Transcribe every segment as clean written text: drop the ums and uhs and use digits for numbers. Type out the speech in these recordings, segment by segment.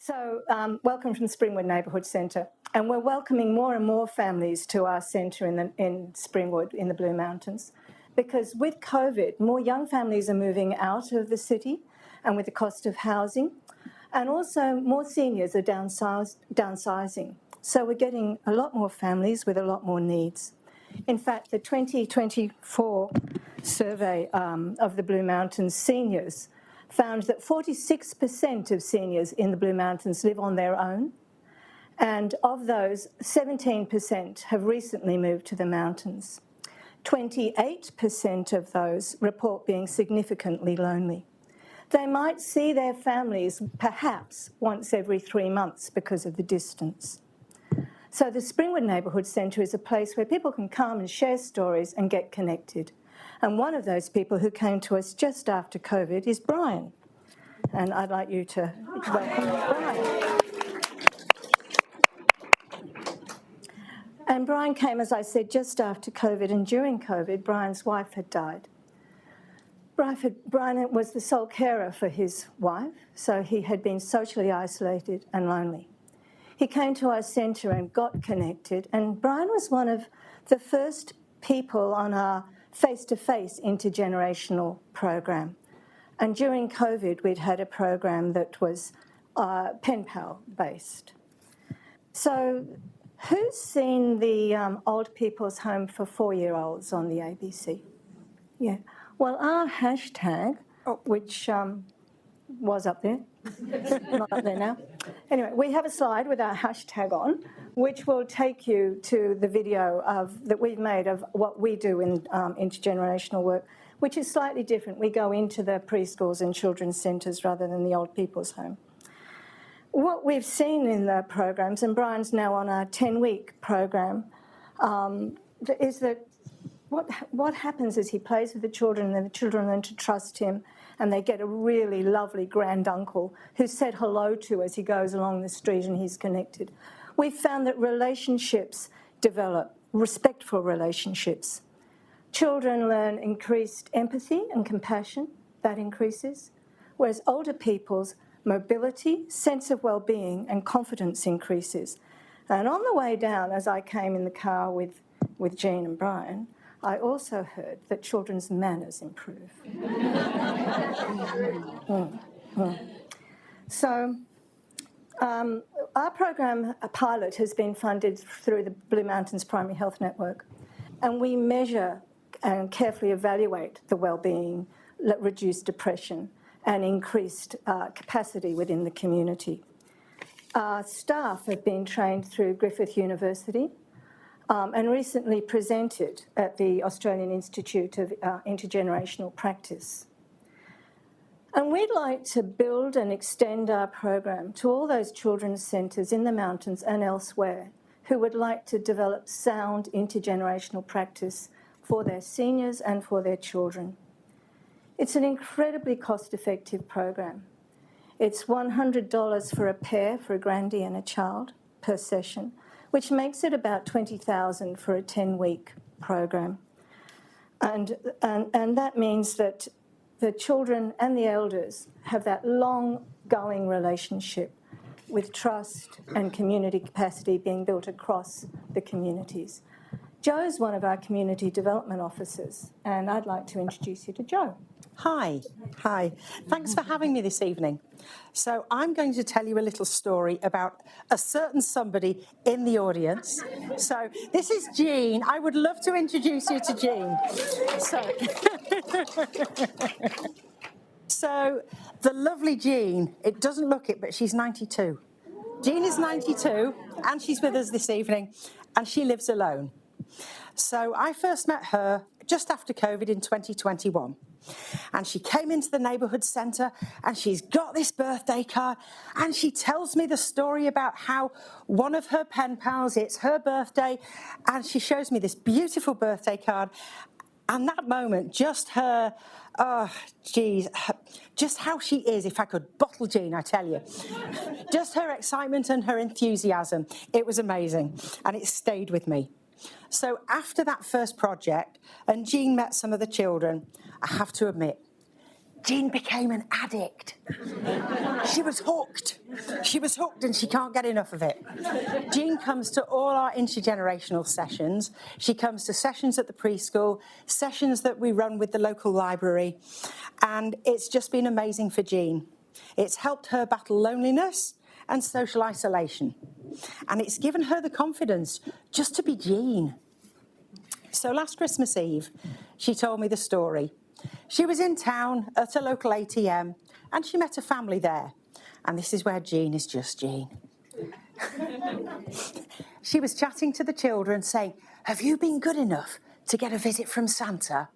Welcome from Springwood Neighbourhood Centre, and we're welcoming more and more families to our centre in Springwood in the Blue Mountains, because with COVID, more young families are moving out of the city, and with the cost of housing, and also more seniors are downsizing. So we're getting a lot more families with a lot more needs. In fact, the 2024 survey of the Blue Mountains seniors found that 46% of seniors in the Blue Mountains live on their own, and of those, 17% have recently moved to the mountains. 28% of those report being significantly lonely. They might see their families perhaps once every 3 months because of the distance. So the Springwood Neighbourhood Centre is a place where people can come and share stories and get connected. And one of those people who came to us just after COVID is Brian. And I'd like you to welcome Brian. And Brian came, as I said, just after COVID, and during COVID, Brian's wife had died. Brian was the sole carer for his wife, so he had been socially isolated and lonely. He came to our centre and got connected, and Brian was one of the first people on our face-to-face intergenerational program. And during COVID, we'd had a program that was pen pal based. So who's seen the Old People's Home for 4-year-olds on the ABC? Yeah. Well, our hashtag, which was up there, not up there now. Anyway, we have a slide with our hashtag on, which will take you to the video that we've made of what we do in intergenerational work, which is slightly different. We go into the preschools and children's centres rather than the Old People's Home. What we've seen in the programs, and Brian's now on our 10-week program, is that what happens is he plays with the children, and then the children learn to trust him, and they get a really lovely granduncle who said hello to as he goes along the street and he's connected. We've found that relationships develop, respectful relationships. Children learn increased empathy and compassion, that increases, whereas older people's mobility, sense of well-being and confidence increases. And on the way down, as I came in the car with Jean and Brian, I also heard that children's manners improve. So our program, a pilot, has been funded through the Blue Mountains Primary Health Network, and we measure and carefully evaluate the well-being, reduced depression and increased capacity within the community. Our staff have been trained through Griffith University, and recently presented at the Australian Institute of Intergenerational Practice. And we'd like to build and extend our program to all those children's centres in the mountains and elsewhere who would like to develop sound intergenerational practice for their seniors and for their children. It's an incredibly cost-effective program. It's $100 for a pair, for a grandie and a child, per session, which makes it about $20,000 for a 10-week program. And that means that the children and the elders have that long-going relationship with trust and community capacity being built across the communities. Joe's one of our community development officers, and I'd like to introduce you to Joe. Hi. Thanks for having me this evening. So I'm going to tell you a little story about a certain somebody in the audience. So this is Jean. I would love to introduce you to Jean. So the lovely Jean, it doesn't look it, but she's 92. Jean is 92, and she's with us this evening, and she lives alone. So I first met her just after COVID in 2021. And she came into the neighbourhood centre and she's got this birthday card and she tells me the story about how one of her pen pals, it's her birthday, and she shows me this beautiful birthday card. And that moment, just her, just how she is, if I could bottle Jean, I tell you. Just her excitement and her enthusiasm. It was amazing and it stayed with me. So after that first project, and Jean met some of the children, I have to admit, Jean became an addict. She was hooked. She was hooked and she can't get enough of it. Jean comes to all our intergenerational sessions. She comes to sessions at the preschool, sessions that we run with the local library, and it's just been amazing for Jean. It's helped her battle loneliness and social isolation, and it's given her the confidence just to be Jean. So last Christmas Eve, she told me the story. She was in town at a local ATM and she met a family there. And this is where Jean is just Jean. She was chatting to the children saying, "Have you been good enough to get a visit from Santa?"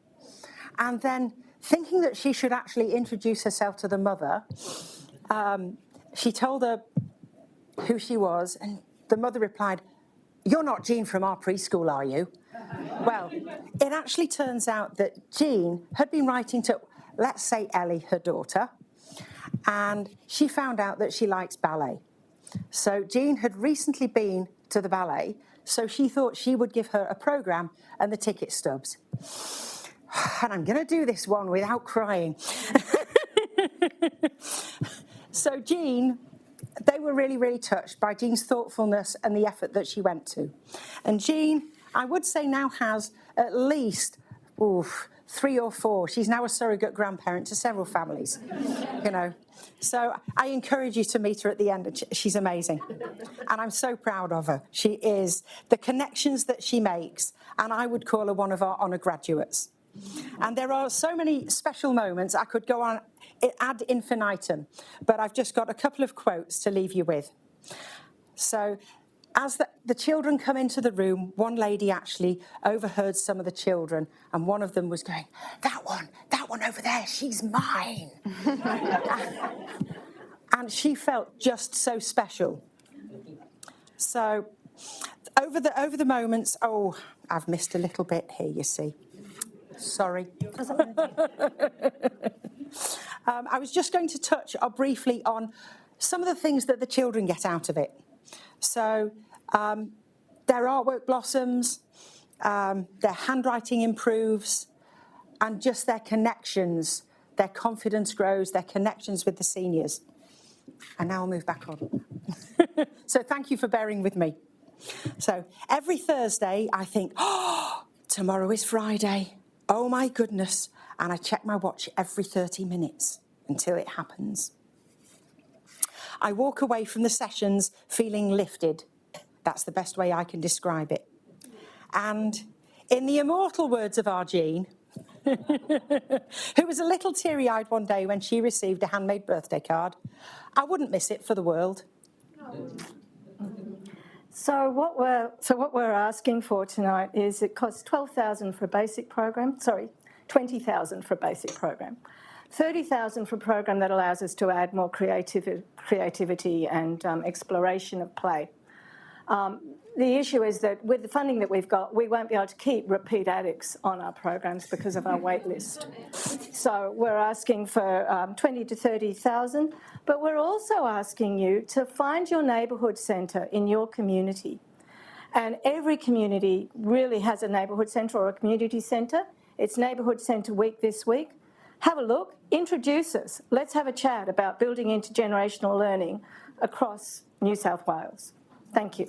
And then thinking that she should actually introduce herself to the mother, she told her who she was, and the mother replied, "You're not Jean from our preschool, are you?" Well, it actually turns out that Jean had been writing to, let's say, Ellie, her daughter, and she found out that she likes ballet. So Jean had recently been to the ballet, so she thought she would give her a programme and the ticket stubs. And I'm going to do this one without crying. So Jean, they were really, really touched by Jean's thoughtfulness and the effort that she went to. And Jean, I would say, now has at least 3 or 4. She's now a surrogate grandparent to several families, you know. So I encourage you to meet her at the end. She's amazing. And I'm so proud of her. She is. The connections that she makes, and I would call her one of our honour graduates. And there are so many special moments. I could go on ad infinitum, but I've just got a couple of quotes to leave you with. So as the children come into the room, one lady actually overheard some of the children, and one of them was going, that one over there, she's mine." And she felt just so special. So over the moments, I've missed a little bit here, you see. Sorry. I was just going to touch briefly on some of the things that the children get out of it. So their artwork blossoms, their handwriting improves, and just their connections, their confidence grows, their connections with the seniors. And now I'll move back on. So thank you for bearing with me. So every Thursday I think, tomorrow is Friday. Oh my goodness. And I check my watch every 30 minutes until it happens. I walk away from the sessions feeling lifted. That's the best way I can describe it. And in the immortal words of our Jean, who was a little teary-eyed one day when she received a handmade birthday card, I wouldn't miss it for the world. So what we're asking for tonight is it costs $12,000 for a basic program. Sorry, $20,000 for a basic program. $30,000 for a program that allows us to add more creativity and exploration of play. The issue is that with the funding that we've got, we won't be able to keep repeat addicts on our programs because of our wait list. So we're asking for $20,000 to $30,000, but we're also asking you to find your neighbourhood centre in your community. And every community really has a neighbourhood centre or a community centre. It's Neighbourhood Centre Week this week. Have a look, introduce us. Let's have a chat about building intergenerational learning across New South Wales. Thank you.